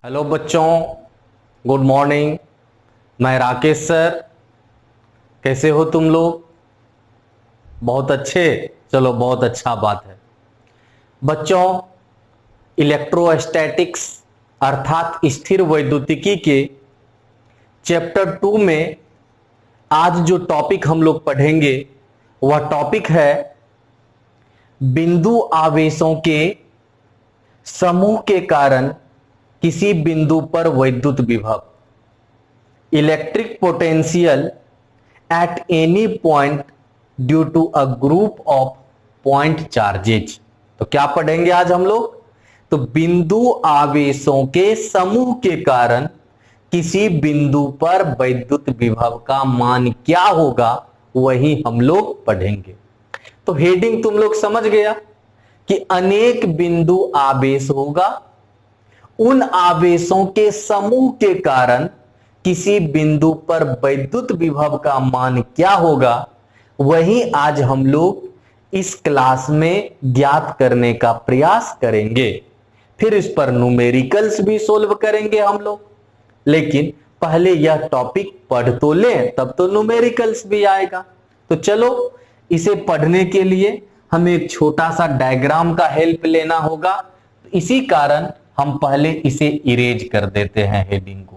Hello बच्चों, good morning. मैं Rakesh sir. कैसे हो तुम लोग? बहुत अच्छे। चलो, बहुत अच्छा बात है। बच्चों, इलेक्ट्रोस्टैटिक्स अर्थात स्थिर वैद्युतिकी के चैप्टर 2 में आज जो टॉपिक हम लोग पढ़ेंगे वह टॉपिक है बिंदु आवेशों के समूह के कारण किसी बिंदु पर वैद्युत विभव, electric potential at any point due to a group of point charges। तो क्या पढ़ेंगे आज हम लोग? तो बिंदु आवेशों के समूह के कारण किसी बिंदु पर वैद्युत विभव का मान क्या होगा, वही हम लोग पढ़ेंगे। तो हेडिंग तुम लोग समझ गया कि अनेक बिंदु आवेश होगा, उन आवेशों के समूह के कारण किसी बिंदु पर वैद्युत विभव का मान क्या होगा, वही आज हम लोग इस क्लास में ज्ञात करने का प्रयास करेंगे। फिर इस पर न्यूमेरिकल्स भी सोल्व करेंगे हम लोग, लेकिन पहले यह टॉपिक पढ़ तो लें, तब तो न्यूमेरिकल्स भी आएगा। तो चलो, इसे पढ़ने के लिए हमें एक छोटा सा डायग्राम का हेल्प लेना होगा। इसी कारण हम पहले इसे इरेज कर देते हैं हेडिंग को।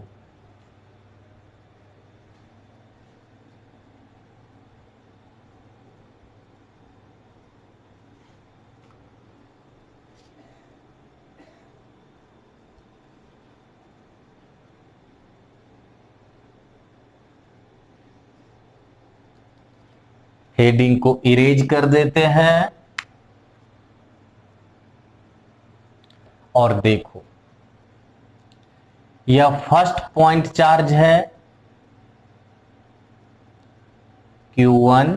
हेडिंग को इरेज कर देते हैं और देखो, यह फर्स्ट पॉइंट चार्ज है Q1,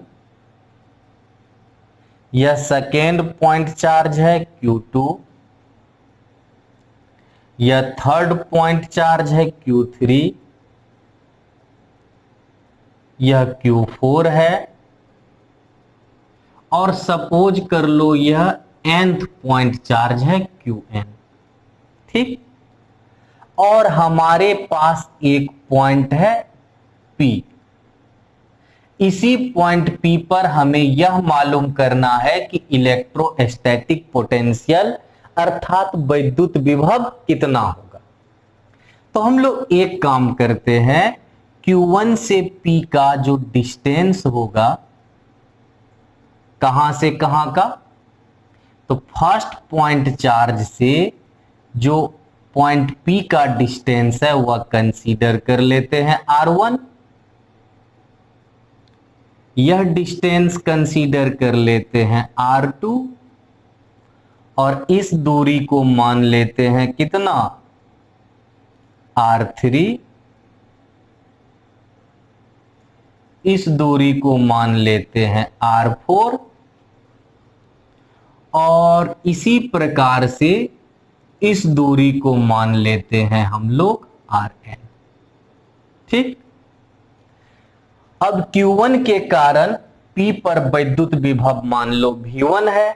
यह सेकेंड पॉइंट चार्ज है Q2, यह थर्ड पॉइंट चार्ज है Q3, यह Q4 है, और सपोज कर लो यह nth पॉइंट चार्ज है Qn। ठीक, और हमारे पास एक पॉइंट है P। इसी पॉइंट P पर हमें यह मालूम करना है कि इलेक्ट्रोस्टैटिक पोटेंशियल अर्थात वैद्युत विभव कितना होगा। तो हम लोग एक काम करते हैं, Q1 से P का जो डिस्टेंस होगा, कहां से कहां का? तो फर्स्ट पॉइंट चार्ज से जो पॉइंट P का डिस्टेंस है वह कंसीडर कर लेते हैं R1, यह डिस्टेंस कंसीडर कर लेते हैं R2, और इस दूरी को मान लेते हैं कितना? R3, इस दूरी को मान लेते हैं R4, और इसी प्रकार से इस दूरी को मान लेते हैं हम लोग Rn। ठीक, अब Q1 के कारण P पर वैद्युत विभव मान लो V1 है,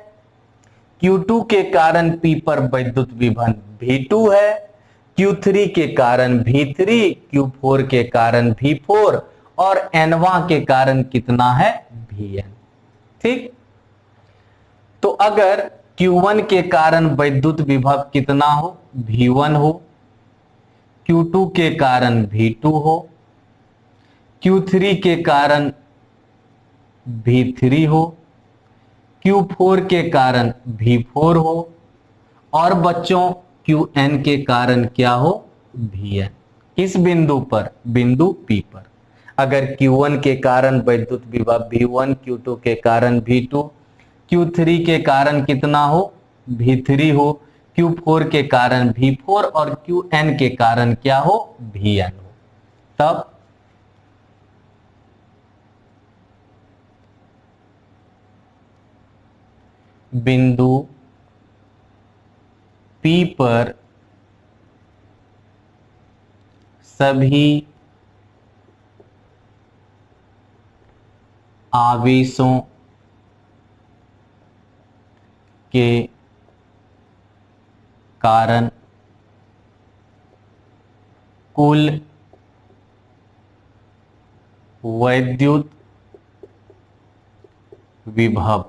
Q2 के कारण P पर वैद्युत विभव V2 है, Q3 के कारण V3, Q4 के कारण V4, और Nवा के कारण कितना है? Vn। ठीक, तो अगर Q1 के कारण वैद्युत विभव कितना हो? V1 हो, Q2 के कारण V2 हो, Q3 के कारण V3 हो, Q4 के कारण V4 हो, और बच्चों Qn के कारण क्या हो? Vn। किस बिंदु पर? बिंदु P पर। अगर Q1 के कारण वैद्युत विभव V1, Q2 के कारण V2, Q3 के कारण कितना हो? V3 हो, Q4 के कारण V4, और Qn के कारण क्या हो? Vn हो। तब बिंदु P पर सभी आवेशों के कारण कुल वैद्युत विभव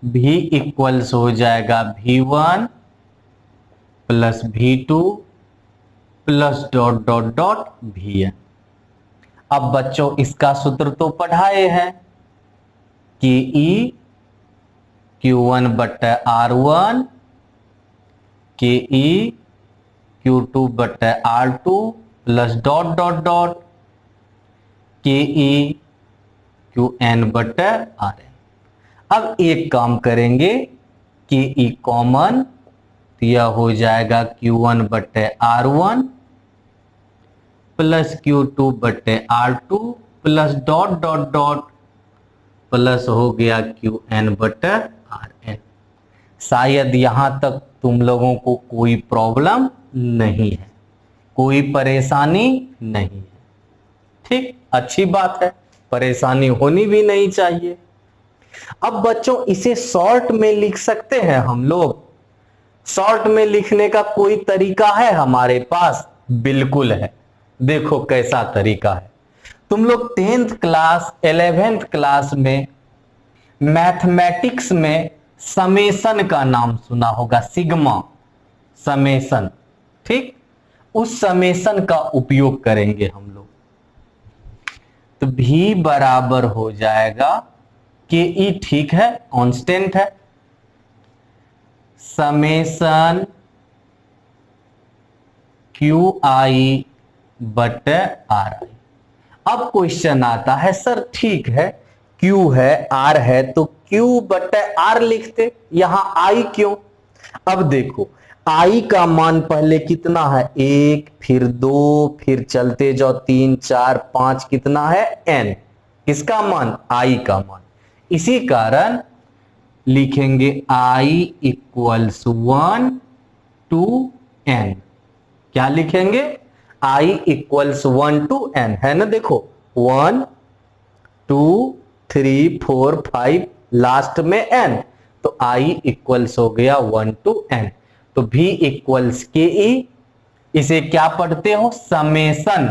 V इक्वल्स हो जाएगा V1 plus V2 plus dot dot dot Vn। अब बच्चों इसका सूत्र तो पढ़ाए हैं कि E Q1 बटा R1 के E Q2 बटा R2 plus dot dot dot के E Qn बटा Rn। अब एक काम करेंगे कि E कॉमन, तो यह हो जाएगा Q1 बटे R1 प्लस Q2 बटे R2 plus dot dot dot plus हो गया Qn बटे Rn। शायद यहां तक तुम लोगों को कोई प्रॉब्लम नहीं है, कोई परेशानी नहीं है। ठीक, अच्छी बात है, परेशानी होनी भी नहीं चाहिए। अब बच्चों इसे शॉर्ट में लिख सकते हैं हम लोग। शॉर्ट में लिखने का कोई तरीका है हमारे पास? बिल्कुल है। देखो कैसा तरीका है। तुम लोग 10th क्लास 11th क्लास में मैथमेटिक्स में समेशन का नाम सुना होगा, सिग्मा समेशन। ठीक, उस समेशन का उपयोग करेंगे हम लोग। तो भी बराबर हो जाएगा के ई, ठीक है, कांस्टेंट है, समेशन क्यू आई बटे आर आई। अब क्वेश्चन आता है, सर ठीक है क्यू है आर है तो क्यू बटे आर लिखते, यहां आई क्यों? अब देखो आई का मान पहले कितना है, 1 फिर 2 फिर चलते जाओ 3 4 5, कितना है n, किसका मान, आई का मान। इसी कारण लिखेंगे i इक्वल्स 1 टू n। क्या लिखेंगे, i इक्वल्स 1 टू n, है ना। देखो 1 2 3 4 5 लास्ट में n, तो i इक्वल्स हो गया 1 टू n। तो v इक्वल्स के ई, इसे क्या पढ़ते हो, समेशन।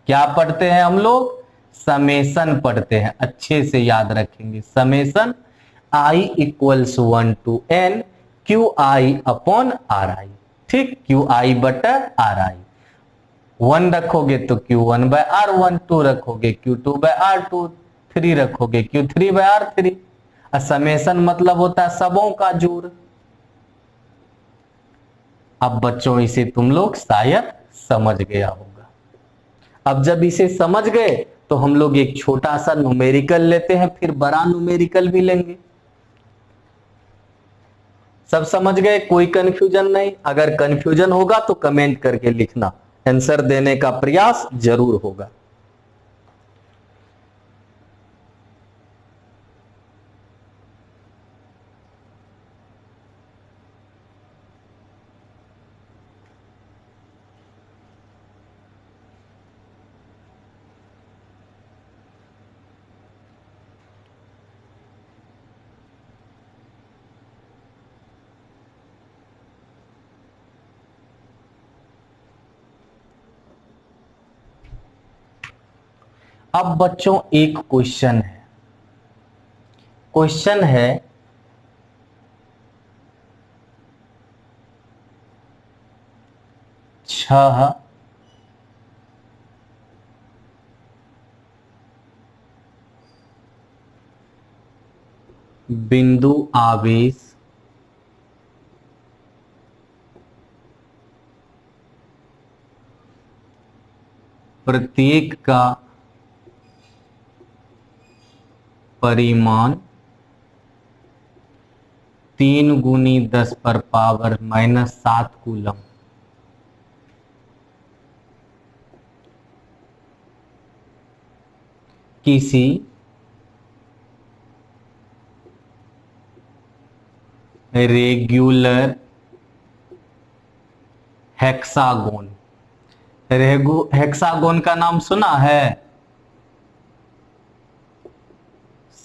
क्या पढ़ते हैं हम लोग, समेशन पढ़ते हैं, अच्छे से याद रखेंगे, summation i equals 1 to n Q I upon R I. ठीक, क्यू आई बटा आर आई। 1 रखोगे तो Q1 बाय R1, 2 रखोगे Q2 बाय R2, 3 रखोगे Q3 बाय R3। समेशन मतलब होता है सबों का जोड़। अब बच्चों इसे तुम लोग शायद समझ गया होगा। अब जब इसे समझ गए तो हम लोग एक छोटा सा न्यूमेरिकल लेते हैं, फिर बड़ा न्यूमेरिकल भी लेंगे। सब समझ गए, कोई कंफ्यूजन नहीं? अगर कंफ्यूजन होगा तो कमेंट करके लिखना, आंसर देने का प्रयास जरूर होगा। अब बच्चों एक क्वेश्चन है, क्वेश्चन है छह बिंदु आवेश प्रत्येक का परिमाण 3 गुनी 10 पर पावर -7 कूलम किसी रेगुलर हेक्सागोन, हेक्सागोन का नाम सुना है,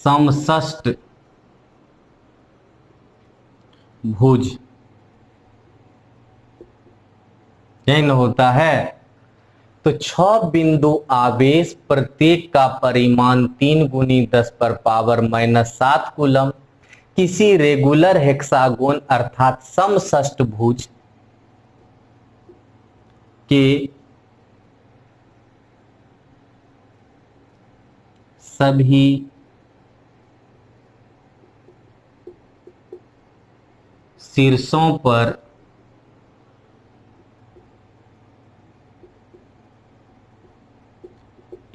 समषष्ट भुज, n होता है। तो 6 बिंदु आवेश, प्रत्येक का परिमाण 3 गुनी 10 पर पावर -7 कूलम, किसी रेगुलर हेक्सागोन अर्थात समषष्टभुज के सभी शीर्षों पर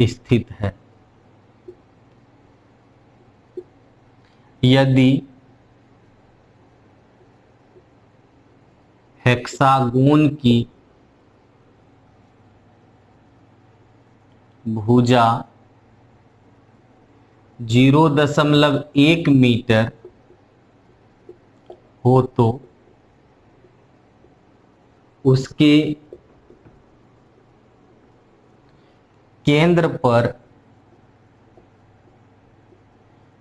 स्थित है। यदि हेक्सागोन की भुजा 0.1 मीटर हो तो उसके केंद्र पर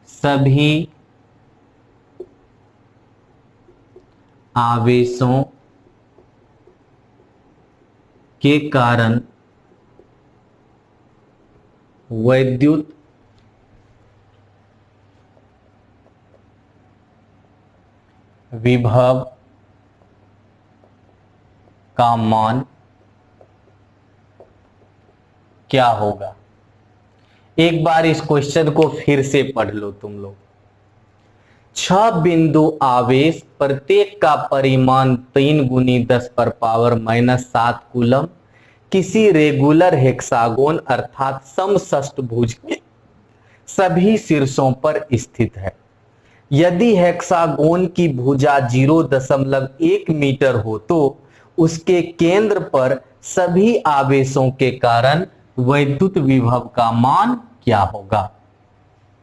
सभी आवेशों के कारण वैद्युत विभव का मान क्या होगा। एक बार इस क्वेश्चन को फिर से पढ़ लो तुम लोग। 6 बिंदु आवेश, प्रत्येक का परिमाण 3 गुनी 10 पर पावर -7 कूलम, किसी रेगुलर हेक्सागोन अर्थात समषष्टभुज के सभी शीर्षों पर स्थित है। यदि हेक्सागोन की भुजा 0.1 मीटर हो तो उसके केंद्र पर सभी आवेशों के कारण वैद्युत विभव का मान क्या होगा।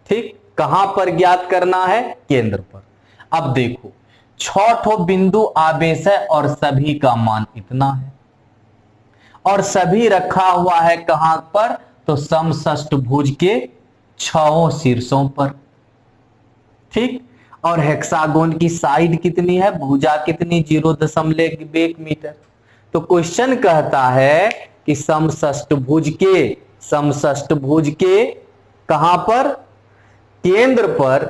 ठीक, कहां पर ज्ञात करना है? केंद्र पर। अब देखो 6 बिंदु आवेश है और सभी का मान इतना है, और सभी रखा हुआ है कहां पर? तो समषष्टभुज के 6 शीर्षों पर। ठीक, और हेक्सागोन की साइड कितनी है? भुजा कितनी? 0.1 मीटर। तो क्वेश्चन कहता है कि समषष्टभुज के कहां पर? केंद्र पर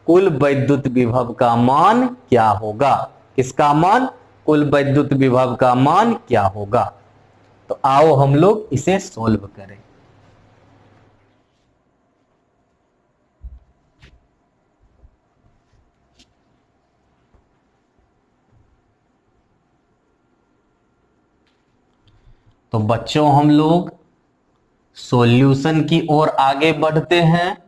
कुल वैद्युत विभव का मान क्या होगा। किसका मान? कुल वैद्युत विभव का मान क्या होगा। तो आओ हम लोग इसे सोल्व करें। तो बच्चों हम लोग सॉल्यूशन की ओर आगे बढ़ते हैं।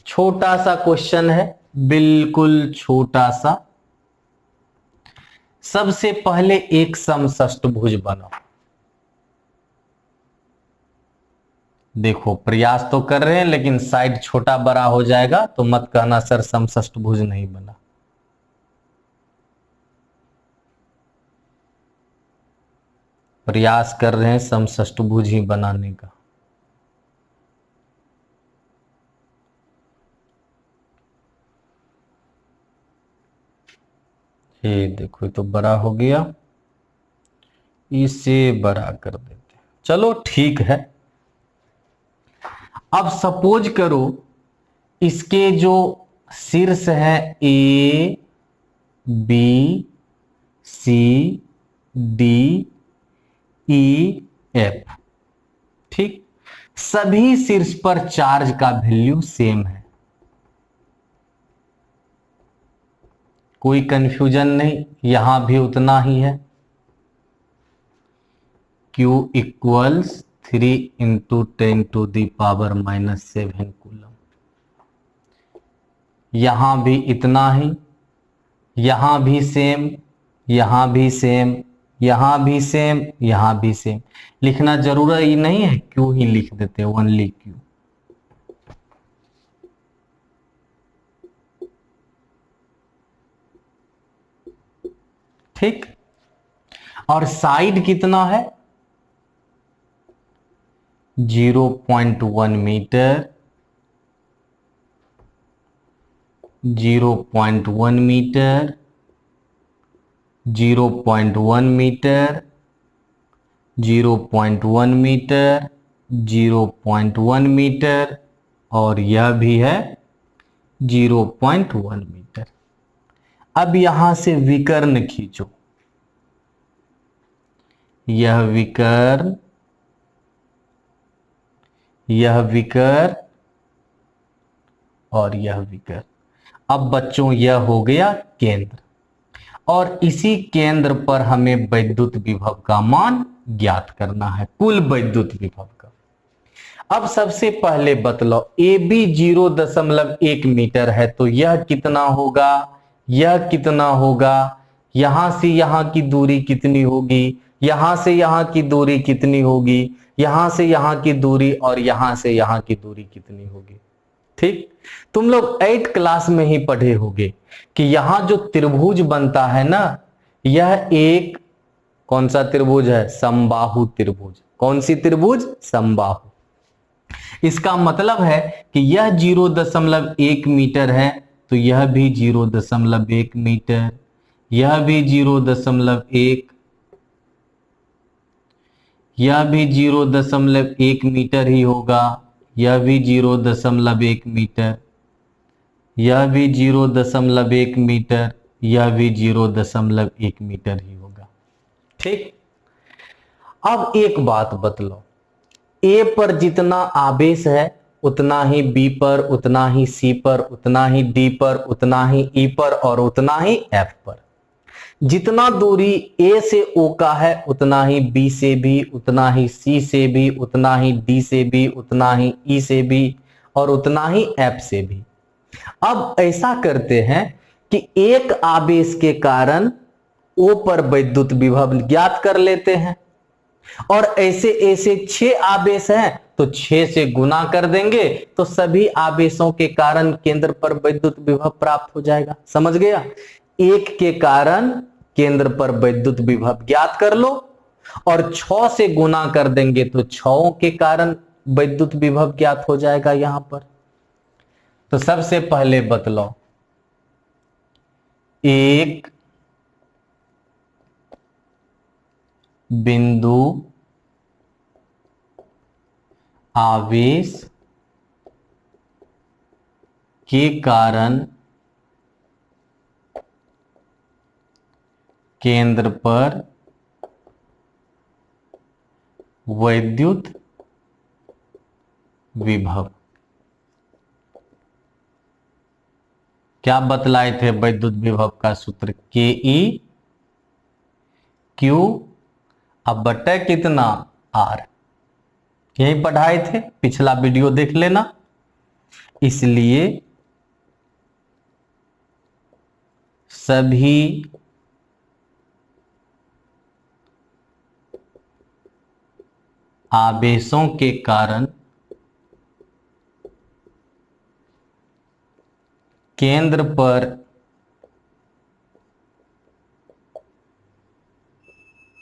छोटा सा क्वेश्चन है, बिल्कुल छोटा सा। सबसे पहले एक समषष्टभुज बनाओ। देखो प्रयास तो कर रहे हैं लेकिन साइड छोटा बड़ा हो जाएगा तो मत कहना सर समषष्टभुज नहीं बना। प्रयास कर रहे हैं समषष्टभुज ही बनाने का। ये देखो तो बड़ा हो गया, इसे बड़ा कर देते हैं। चलो ठीक है। अब सपोज करो इसके जो शीर्ष है A B C D E F, ठीक, सभी शीर्ष पर चार्ज का वैल्यू सेम है। कोई कंफ्यूजन नहीं, यहां भी उतना ही है। Q equals 3 into 10⁻⁻7 coulomb. यहां भी इतना ही, यहां भी सेम, यहां भी सेम, यहां भी सेम, यहां भी सेम। लिखना जरूरी नहीं है, क्यू ही लिख देते, ओनली क्यू। ठीक, और साइड कितना है? 0.1 metre 0.1 metre, 0.1 metre, 0.1 metre, 0.1 metre, और यह भी है 0.1 मीटर। अब यहां से विकर्ण खींचो, यह विकर्ण, यह विकर्ण और यह विकर्ण। अब बच्चों यह हो गया केंद्र, और इसी केंद्र पर हमें वैद्युत विभव का मान ज्ञात करना है, कुल वैद्युत विभव का। अब सबसे पहले बतलाओ, ए बी 0.1 मीटर है, तो यह कितना होगा, यह कितना होगा, यहां से यहां की दूरी कितनी होगी, यहां से यहां की दूरी कितनी होगी, यहां से यहां की दूरी और यहां से यहां की दूरी कितनी होगी। ठीक, तुम लोग 8 क्लास में ही पढ़े होंगे कि यहां जो त्रिभुज बनता है ना, यह एक कौन सा त्रिभुज है, समबाहु त्रिभुज। कौन सी त्रिभुज, समबाहु। इसका मतलब है कि यह 0.1 मीटर है, तो यह भी 0.1 मीटर, यह भी 0.1, यह भी 0.1 मीटर ही होगा, यह भी 0.1 मीटर, यह भी 0.1 मीटर, यह भी 0.1 मीटर ही होगा। ठीक, अब एक बात बतलो, ए पर जितना आवेश है उतना ही बी पर, उतना ही सी पर, उतना ही डी पर, उतना ही ई पर और उतना ही एफ पर। जितना दूरी ए से ओ का है उतना ही बी से भी, उतना ही सी से भी, उतना ही डी से भी, उतना ही ई से भी और उतना ही एफ से भी। अब ऐसा करते हैं कि एक आवेश के कारण ओ पर वैद्युत विभव ज्ञात कर लेते हैं, और ऐसे ऐसे 6 आवेश हैं तो 6 से गुना कर देंगे तो सभी आवेशों के कारण केंद्र पर वैद्युत विभव प्राप्त हो जाएगा। समझ गया, एक के कारण केंद्र पर वैद्युत विभव ज्ञात कर लो, और 6 से गुना कर देंगे तो 6 के कारण वैद्युत विभव ज्ञात हो जाएगा यहां पर। तो सबसे पहले बतलाओ, एक बिंदु आवेश के कारण केंद्र पर वैद्युत विभव। क्या बतलाए थे वैद्युत विभव का सूत्र, के ई क्यू अब बटे कितना, आर। यही पढ़ाए थे, पिछला वीडियो देख लेना। इसलिए सभी आवेशों के कारण केंद्र पर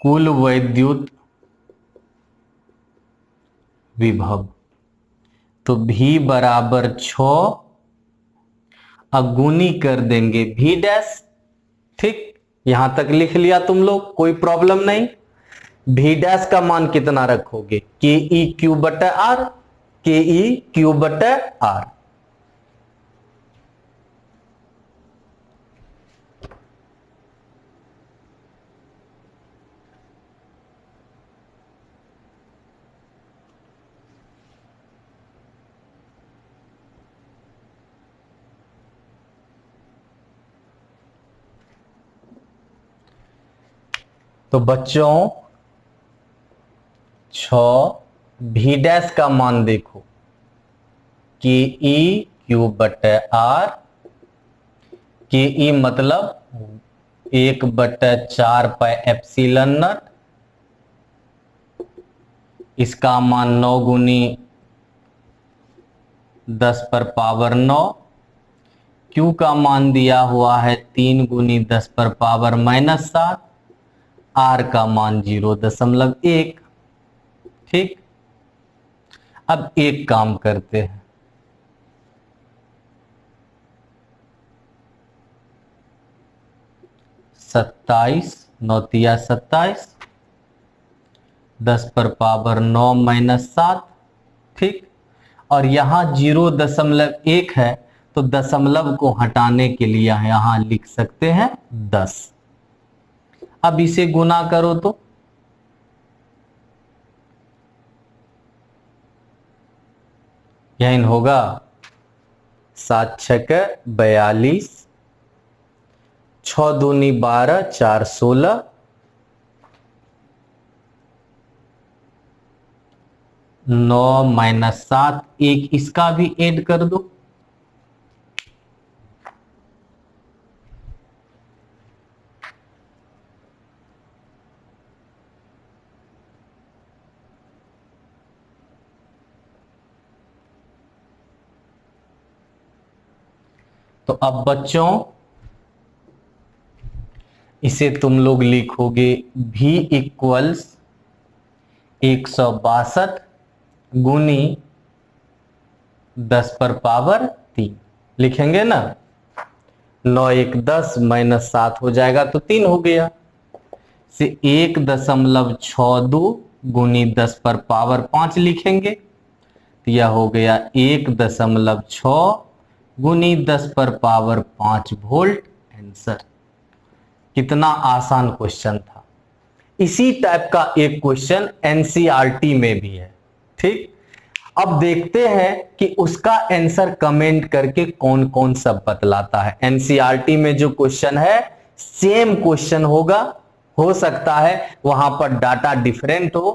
कुल वैद्युत विभव, तो V बराबर 6, अब गुनी कर देंगे V डैश। ठीक, यहां तक लिख लिया तुम लोग, कोई प्रॉब्लम नहीं। V डैश का मान कितना रखोगे, के ई क्यू बटा आर, के ई क्यू बटा आर। तो बच्चों 6 V डैश का मान देखो, के ई क्यू बटे आर, के ई मतलब 1/4 पाई एप्सिलॉन नॉट, इसका मान 9 गुनी 10 पर पावर 9, क्यू का मान दिया हुआ है 3 गुनी 10 पर पावर -7, आर का मान 0.1। ठीक, अब एक काम करते हैं, 27, 9 तिया 27, 10 पर पावर 9 माइनस 7। ठीक, और यहां 0.1 है तो दशमलव को हटाने के लिए यहां लिख सकते हैं 10। अब इसे गुना करो तो यही होगा 7 छक 42, 6 दूनी 12, 4 16, 9 माइनस 7, एक इसका भी ऐड कर दो। तो अब बच्चों इसे तुम लोग लिखोगे v इक्वल्स 162 गुनी 10 पर पावर 3 लिखेंगे ना। 9 1 10 माइनस 7 हो जाएगा तो 3 हो गया, से 1.62 गुनी 10 पर पावर 5 लिखेंगे तो यह हो गया 1.6 गुनी 10 पर पावर 5 वोल्ट। आंसर। कितना आसान क्वेश्चन था। इसी टाइप का एक क्वेश्चन एनसीईआरटी में भी है। ठीक, अब देखते हैं कि उसका आंसर कमेंट करके कौन कौन सब बतलाता है। एनसीईआरटी में जो क्वेश्चन है सेम क्वेश्चन होगा, हो सकता है वहां पर डाटा डिफरेंट हो,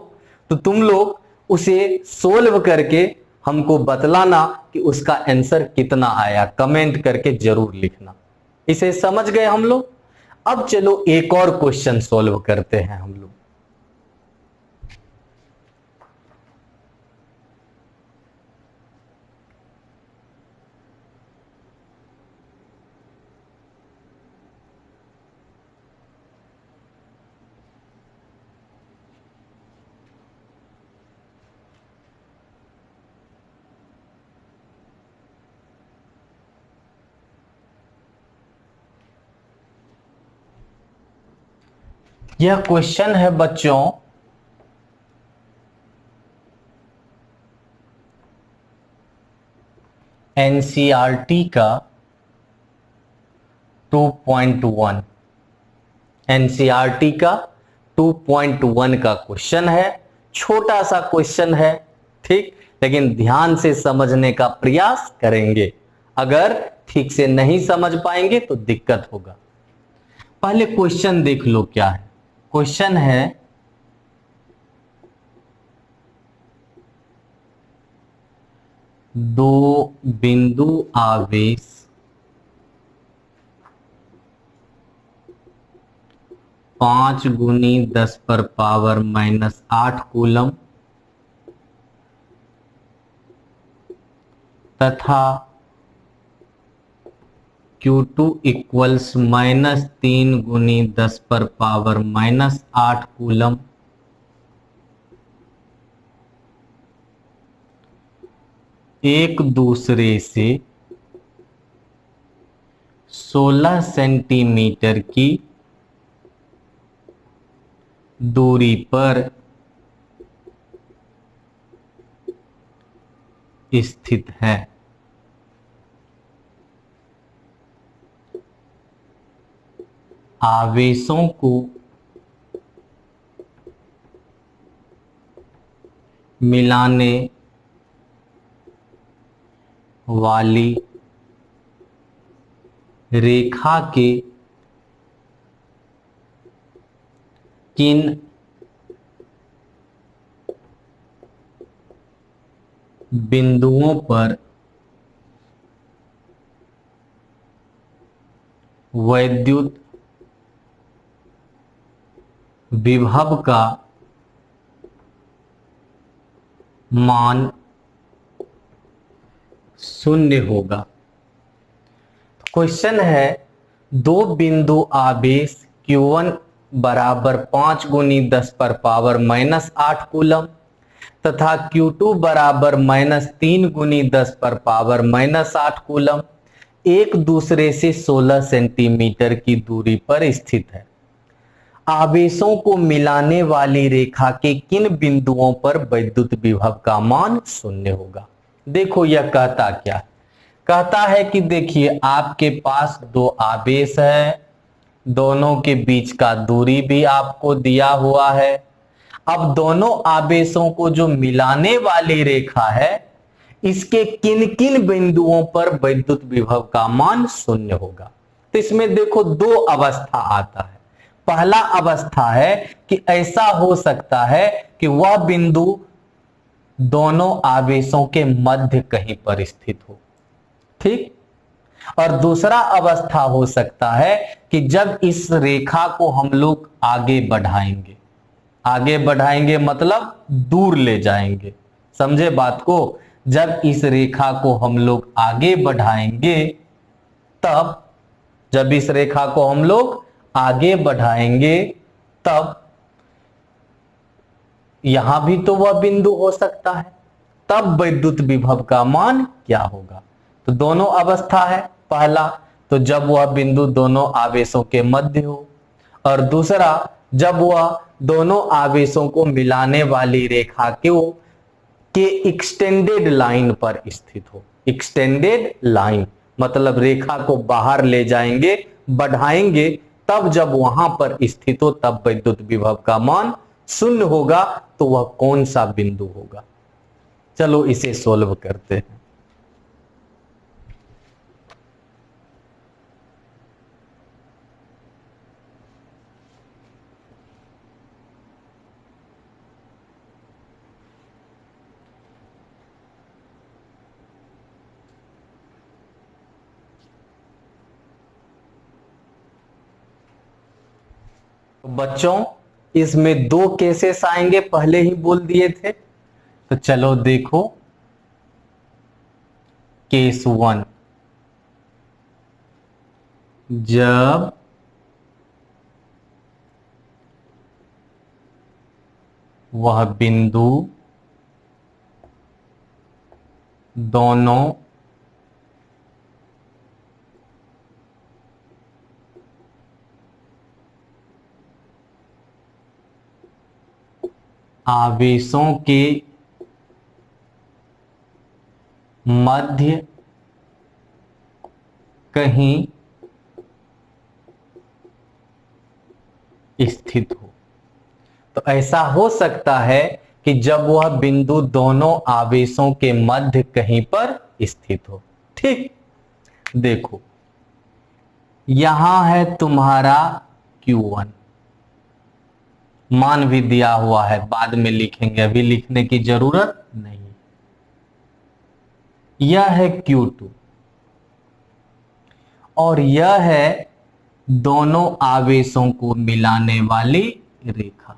तो तुम लोग उसे सोल्व करके हमको बतलाना कि उसका आंसर कितना आया, कमेंट करके जरूर लिखना। इसे समझ गए हम लोग। अब चलो एक और क्वेश्चन सोल्व करते हैं हम लोग। यह क्वेश्चन है बच्चों एनसीईआरटी का 2.1, एनसीईआरटी का 2.1 का क्वेश्चन है। छोटा सा क्वेश्चन है, ठीक, लेकिन ध्यान से समझने का प्रयास करेंगे। अगर ठीक से नहीं समझ पाएंगे तो दिक्कत होगा। पहले क्वेश्चन देख लो क्या है। क्वेश्चन है दो बिंदु आवेश 5 गुनी 10 पर पावर माइनस 8 कूलम तथा Q2 इक्वल्स -3 गुनी 10 पर पावर माइनस 8 कूलम एक दूसरे से 16 सेंटीमीटर की दूरी पर स्थित है। आवेशों को मिलाने वाली रेखा के किन बिंदुओं पर वैद्युत विभव का मान शून्य होगा। क्वेश्चन है दो बिंदु आवेश Q1 बराबर 5 गुनी 10 पर पावर माइनस 8 कूलम तथा Q2 बराबर -3 गुनी 10 पर पावर माइनस 8 कूलम एक दूसरे से 16 सेंटीमीटर की दूरी पर स्थित है। आवेशों को मिलाने वाली रेखा के किन बिंदुओं पर वैद्युत विभव का मान शून्य होगा। देखो यह कहता क्या है, कहता है कि देखिए आपके पास दो आवेश है, दोनों के बीच का दूरी भी आपको दिया हुआ है। अब दोनों आवेशों को जो मिलाने वाली रेखा है, इसके किन किन बिंदुओं पर वैद्युत विभव का मान शून्य होगा। तो इसमें देखो दो अवस्था आता है। पहला अवस्था है कि ऐसा हो सकता है कि वह बिंदु दोनों आवेशों के मध्य कहीं पर स्थित हो, ठीक। और दूसरा अवस्था हो सकता है कि जब इस रेखा को हम लोग आगे बढ़ाएंगे, आगे बढ़ाएंगे मतलब दूर ले जाएंगे, समझे बात को। जब इस रेखा को हम लोग आगे बढ़ाएंगे, तब जब इस रेखा को हम लोग आगे बढ़ाएंगे, तब यहां भी तो वह बिंदु हो सकता है, तब वैद्युत विभव का मान क्या होगा। तो दोनों अवस्था है, पहला तो जब वह बिंदु दोनों आवेशों के मध्य हो, और दूसरा जब वह दोनों आवेशों को मिलाने वाली रेखा के एक्सटेंडेड लाइन पर स्थित हो। एक्सटेंडेड लाइन मतलब रेखा को बाहर ले जाएंगे, बढ़ाएंगे, तब जब वहां पर स्थित हो तब वैद्युत विभव का मान शून्य होगा। तो वह कौन सा बिंदु होगा, चलो इसे सोल्व करते हैं। बच्चों इसमें दो केसेस आएंगे, पहले ही बोल दिए थे। तो चलो देखो, केस 1, जब वह बिंदु दोनों आवेशों के मध्य कहीं स्थित हो। तो ऐसा हो सकता है कि जब वह बिंदु दोनों आवेशों के मध्य कहीं पर स्थित हो, ठीक। देखो यहां है तुम्हारा Q1, मान भी दिया हुआ है, बाद में लिखेंगे, अभी लिखने की जरूरत नहीं। यह है Q2 और यह है दोनों आवेशों को मिलाने वाली रेखा।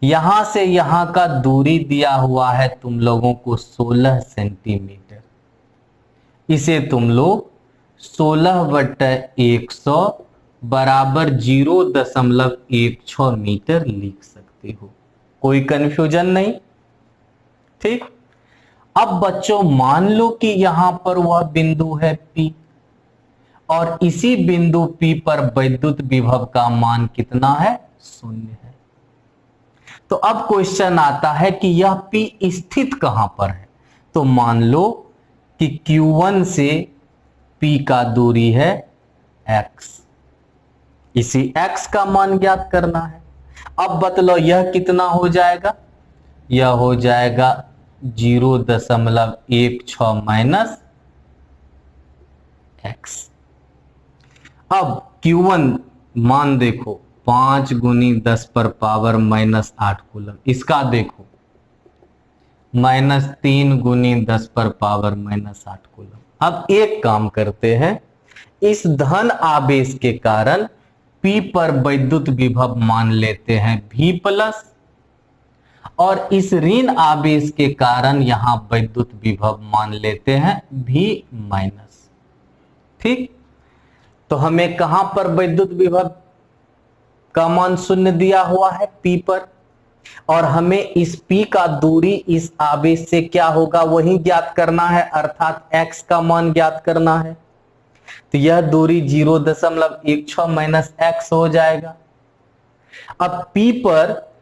यहां से यहां का दूरी दिया हुआ है तुम लोगों को 16 सेंटीमीटर। इसे तुम लोग 16/100 बराबर 0.16 मीटर लिख सकते हो, कोई कंफ्यूजन नहीं, ठीक। अब बच्चों मान लो कि यहां पर वह बिंदु है P, और इसी बिंदु P पर वैद्युत विभव का मान कितना है, शून्य है। तो अब क्वेश्चन आता है कि यह P स्थित कहां पर है। तो मान लो कि Q1 से P का दूरी है x, इसी x का मान ज्ञात करना है। अब बतलो यह कितना हो जाएगा, यह हो जाएगा 0.16 माइनस x। अब Q1 मान देखो 5 गुनी 10 पर पावर -8 कूलम, इसका देखो -3 गुनी 10 पर पावर -8 कूलम। अब एक काम करते हैं, इस धन आवेश के कारण P पर वैद्युत विभव मान लेते हैं V+, और इस ऋण आवेश के कारण यहां वैद्युत विभव मान लेते हैं V-, ठीक। तो हमें कहां पर वैद्युत विभव का मान शून्य दिया हुआ है, P पर। और हमें इस P का दूरी इस आवेश से क्या होगा वही ज्ञात करना है, अर्थात x का मान ज्ञात करना है। तो यह दूरी 0.16 माइनस x हो जाएगा। अब P पर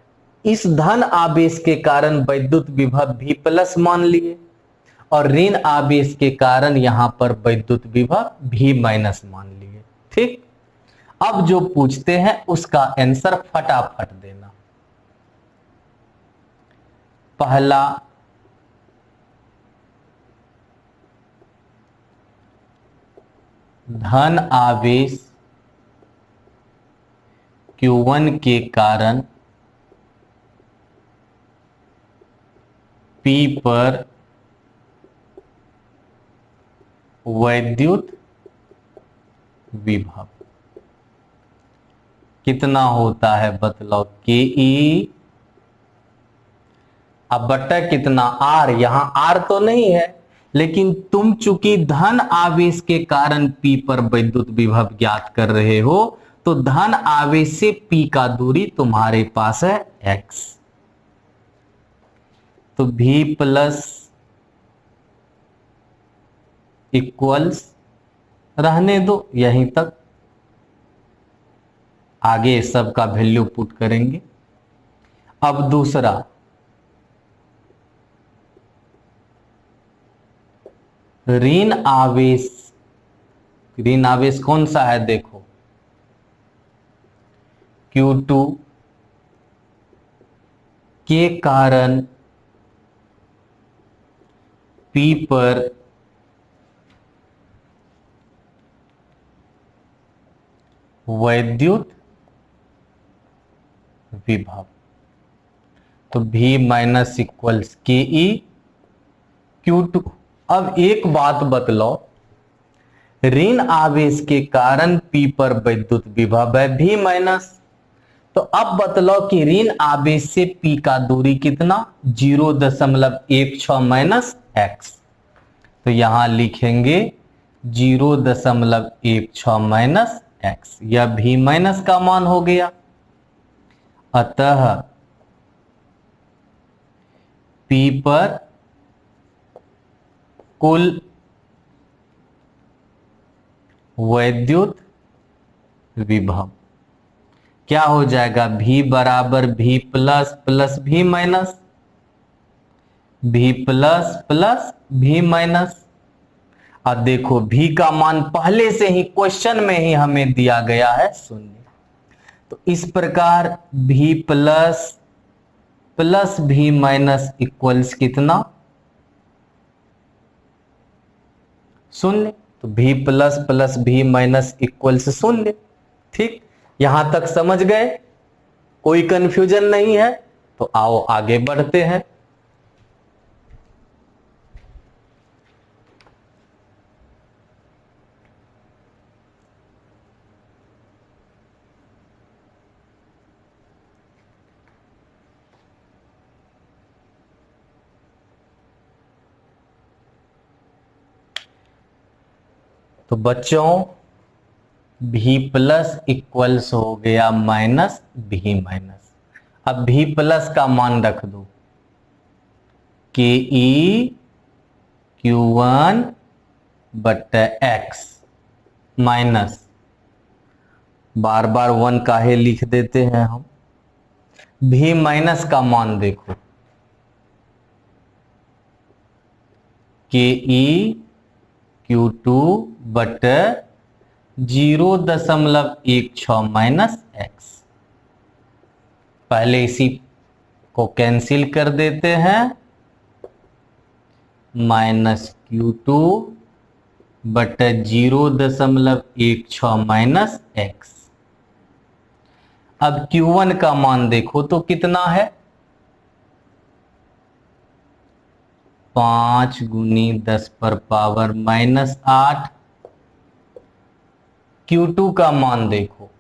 इस धन आवेश के कारण वैद्युत विभव V प्लस मान लिए और ऋण आवेश के कारण यहां पर वैद्युत विभव V माइनस मान लिए। ठीक, अब जो पूछते हैं उसका आंसर फटाफट देना। पहला धन आवेश Q1 के कारण P पर वैद्युत विभव कितना होता है बतलाओ। के अब बटा कितना R, यहां R तो नहीं है, लेकिन तुम चूंकि धन आवेश के कारण P पर वैद्युत विभव ज्ञात कर रहे हो तो धन आवेश से P का दूरी तुम्हारे पास है x। तो V प्लस इक्वल्स रहने दो यहीं तक, आगे सबका वैल्यू पुट करेंगे। अब दूसरा ऋण आवेश, ऋण आवेश कौन सा है देखो, Q2 के कारण P पर वैद्युत विभव, तो V माइनस इक्वल्स के ई Q2। अब एक बात बतलाओ, ऋण आवेश के कारण P पर वैद्युत विभव है V माइनस, तो अब बतलाओ कि ऋण आवेश से P का दूरी कितना 0.16 माइनस x। तो यहां लिखेंगे 0.16 माइनस x, यह V माइनस का मान हो गया। अतः P पर कुल वैद्युत विभव क्या हो जाएगा, V बराबर V plus plus V minus, V plus plus V minus. अब देखो V का मान पहले से ही क्वेश्चन में ही हमें दिया गया है 0, तो इस प्रकार V plus plus V minus equals कितना 0, तो V plus plus V minus equals 0। ठीक, यहां तक समझ गए, कोई कंफ्यूजन नहीं है। तो आओ आगे बढ़ते हैं। तो बच्चों V प्लस इक्वल्स हो गया माइनस V माइनस। अब V प्लस का मान रख दो, के ई Q1 बट्टा x माइनस, बार बार 1 काहे लिख देते हैं हम। V माइनस का मान देखो, के ई Q2 बट्टा 0.16 माइनस x। पहले इसी को कैंसिल कर देते हैं, माइनस Q2 बट्टा 0.16 माइनस x। अब Q1 का मान देखो तो कितना है, 5 गुनी 10 पर पावर माइनस 8। Q2 का मान देखो,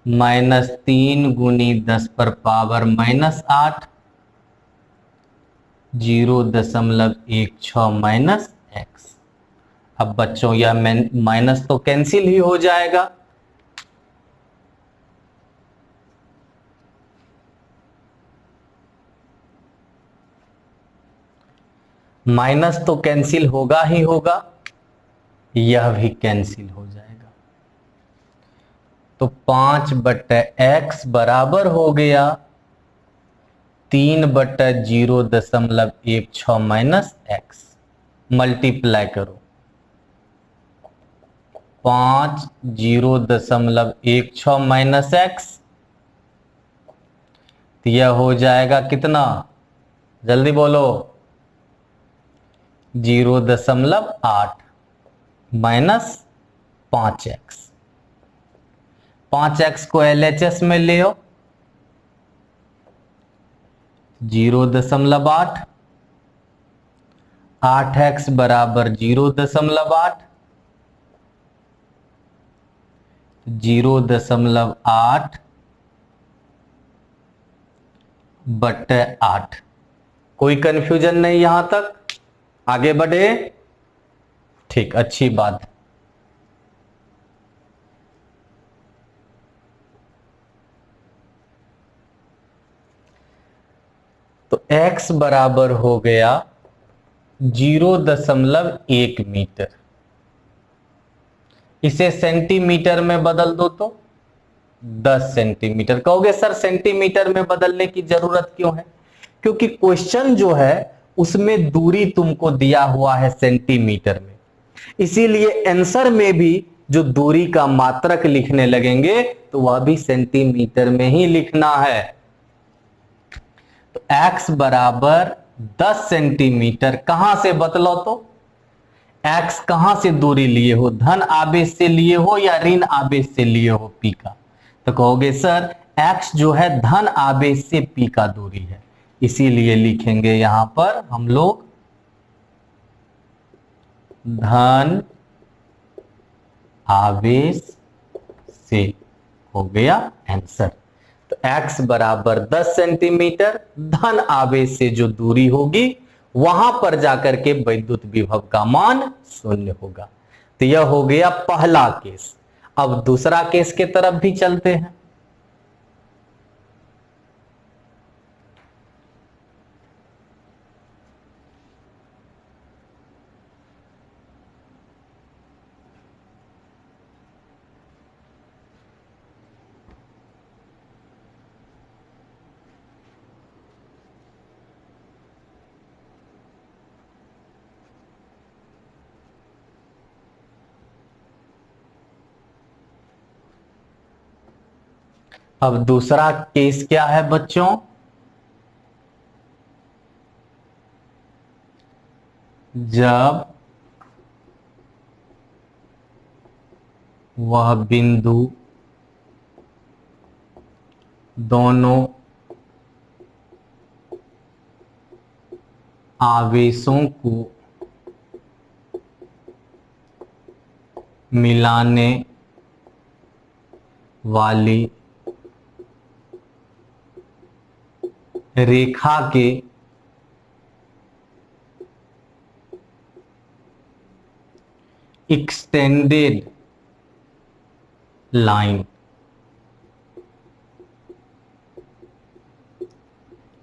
माइनस 3 गुनी 10 पर पावर माइनस 8, 0.16 माइनस x। अब बच्चों यह माइनस तो कैंसिल ही हो जाएगा, माइनस तो कैंसिल होगा ही होगा, यह भी कैंसिल हो जाएगा। तो 5/x बराबर हो गया 3/0.16 माइनस एक्स। मल्टीप्लाई करो 5/0.16 माइनस एक्स, तो यह हो जाएगा कितना, जल्दी बोलो, 0.8 माइनस 5x। 5x को LHS में ले आओ, 0.8, 8x बराबर 0.8, 0.8 बटे 8। कोई कंफ्यूजन नहीं यहां तक, आगे बढ़े? ठीक, अच्छी बात। तो x बराबर हो गया 0.1 मीटर। इसे सेंटीमीटर में बदल दो तो 10 सेंटीमीटर। कहोगे सर सेंटीमीटर में बदलने की जरूरत क्यों है? क्योंकि क्वेश्चन जो है उसमें दूरी तुमको दिया हुआ है सेंटीमीटर में, इसीलिए आंसर में भी जो दूरी का मात्रक लिखने लगेंगे तो वह भी सेंटीमीटर में ही लिखना है। तो x बराबर 10 सेंटीमीटर कहां से बतलो तो, x कहां से दूरी लिए हो, धन आवेश से लिए हो या ऋण आवेश से लिए हो p का? तो कहोगे सर x जो है धन आवेश से p का दूरी है, इसीलिए लिखेंगे यहां पर हम लोग धन आवेश से। हो गया आंसर। तो x बराबर 10 सेंटीमीटर, धन आवेश से जो दूरी होगी वहां पर जाकर के वैद्युत विभव का मान 0 होगा। तो यह हो गया पहला केस। अब दूसरा केस के तरफ भी चलते हैं। अब दूसरा केस क्या है बच्चों? जब वह बिंदु दोनों आवेशों को मिलाने वाली रेखा के एक्सटेंडेड लाइन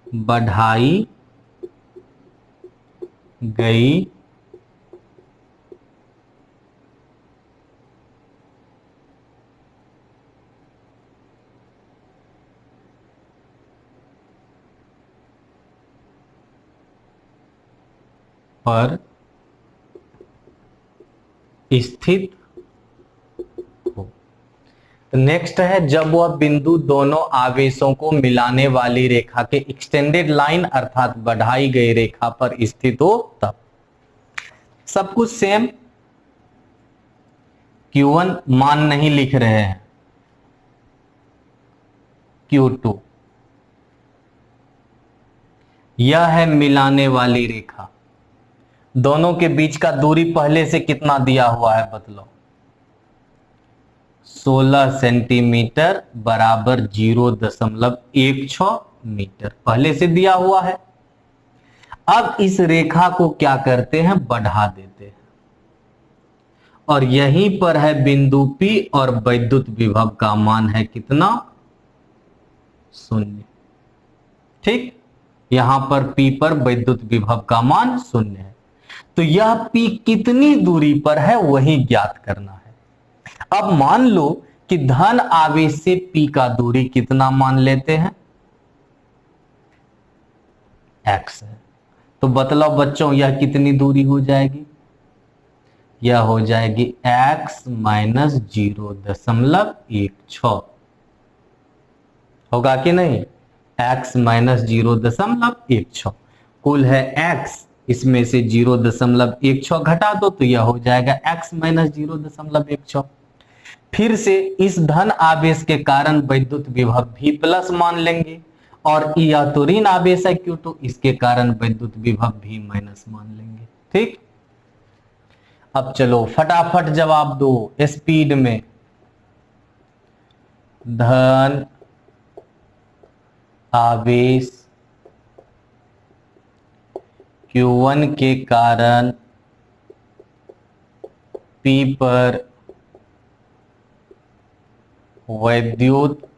बढ़ाई गई पर स्थित हो। नेक्स्ट है जब वह बिंदु दोनों आवेशों को मिलाने वाली रेखा के एक्सटेंडेड लाइन अर्थात बढ़ाई गई रेखा पर स्थित हो तब। सब कुछ सेम, Q1 मान नहीं लिख रहे हैं, Q2 यह है मिलाने वाली रेखा। दोनों के बीच का दूरी पहले से कितना दिया हुआ है बतलो? 16 सेंटीमीटर बराबर 0.16 मीटर पहले से दिया हुआ है। अब इस रेखा को क्या करते हैं, बढ़ा देते हैं, और यहीं पर है बिंदु P और वैद्युत विभव का मान है कितना, 0। ठीक, यहां पर P पर वैद्युत विभव का मान 0 है। तो यह P कितनी दूरी पर है वही ज्ञात करना है। अब मान लो कि धन आवेश से P का दूरी कितना मान लेते हैं, x है। तो बतलाओ बच्चों यह कितनी दूरी हो जाएगी, यह हो जाएगी x माइनस 0.16 होगा कि नहीं, x माइनस 0.16 कुल है x, इसमें से 0.16 घटा दो तो यह हो जाएगा x माइनस 0.16। फिर से इस धन आवेश के कारण वैद्युत विभव V प्लस मान लेंगे और यह तो ऋण आवेश है Q2, इसके कारण वैद्युत विभव V माइनस मान लेंगे। ठीक, अब चलो फटाफट जवाब दो स्पीड में। धन आवेश Q1 के कारण P पर वैद्युत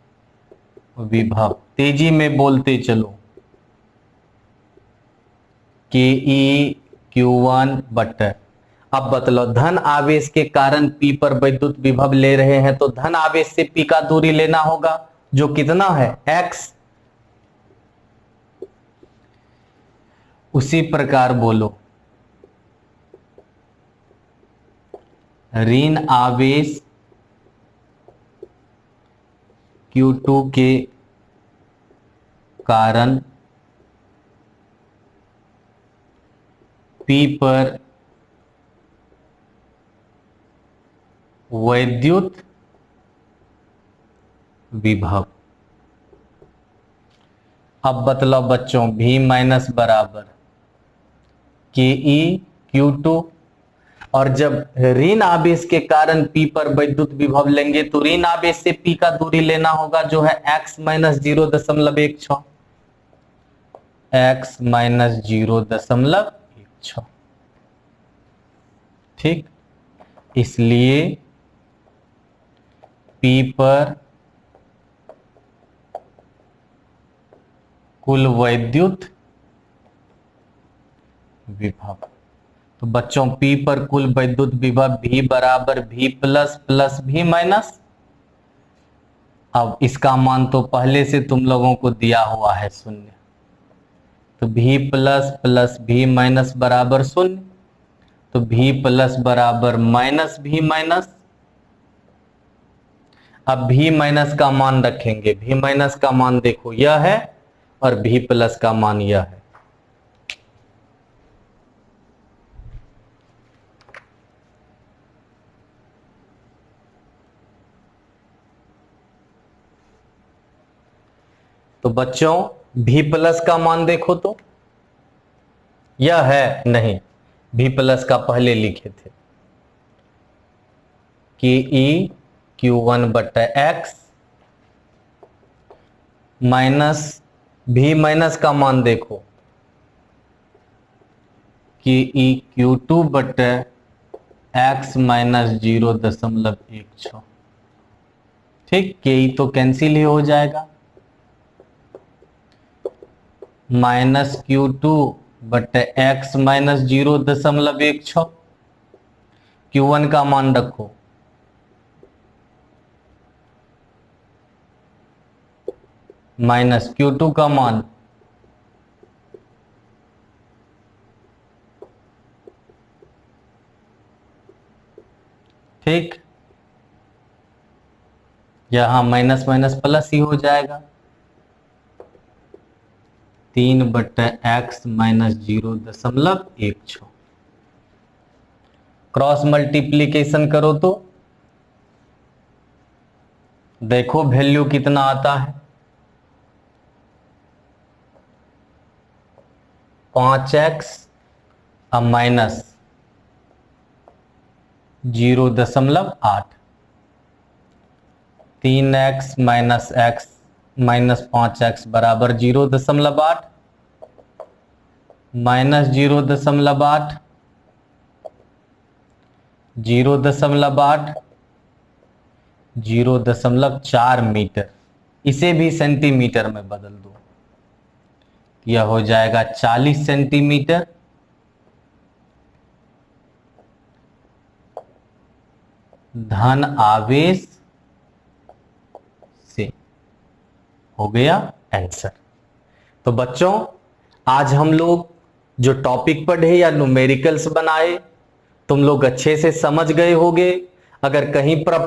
विभव, तेजी में बोलते चलो, KE Q1 बटे। अब बतलाओ धन आवेश के कारण P पर वैद्युत विभव ले रहे हैं तो धन आवेश से P का दूरी लेना होगा जो कितना है x। उसी प्रकार बोलो ऋण आवेश Q2 के कारण P पर वैद्युत विभव। अब बतलाओ बच्चों V माइनस बराबर KE Q2, और जब ऋण आवेश के कारण P पर वैद्युत विभव लेंगे तो ऋण आवेश से P का दूरी लेना होगा जो है x माइनस 0.16, x माइनस 0.16। ठीक, इसलिए P पर कुल वैद्युत विभव, तो बच्चों P पर कुल वैद्युत विभव V बराबर V plus plus V minus. अब इसका मान तो पहले से तुम लोगों को दिया हुआ है 0, तो V plus plus V minus बराबर 0, तो V प्लस बराबर माइनस V माइनस। अब V माइनस का मान रखेंगे, V माइनस का मान देखो यह है और V प्लस का मान यह है। तो बच्चों V प्लस का मान देखो तो यह है, नहीं V प्लस का पहले लिखे थे KE Q1 बटा x माइनस V माइनस का मान देखो KE Q2 बटा x माइनस 0.16। ठीक, KE तो कैंसिल ही हो जाएगा, माइनस Q2 बटे x माइनस 0.16। Q1 का मान रखो, माइनस Q2 का मान, ठीक, यहां माइनस माइनस प्लस ही हो जाएगा, 3 बटे एक्स माइनस 0.16। क्रॉस मल्टीप्लीकेशन करो तो देखो वैल्यू कितना आता है, 5x अब minus 0.8, 3x minus x minus 5x बराबर 0.8, माइनस 0.8, 0.8, 0.4 मीटर, इसे भी सेंटीमीटर में बदल दो, यह हो जाएगा 40 सेंटीमीटर। धन आवेश से, हो गया आंसर। तो बच्चों आज हम लोग जो टॉपिक पढ़े या न्यूमेरिकल्स बनाए, तुम लोग अच्छे से समझ गए होगे। अगर कहीं पर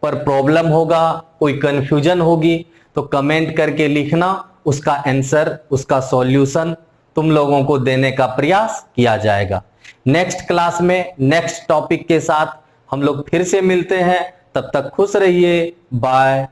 प्रॉब्लम होगा, कोई कंफ्यूजन होगी, तो कमेंट करके लिखना, उसका आंसर, उसका सॉल्यूशन तुम लोगों को देने का प्रयास किया जाएगा। नेक्स्ट क्लास में नेक्स्ट टॉपिक के साथ हम लोग फिर से मिलते हैं। तब तक खुश रहिए। बाय।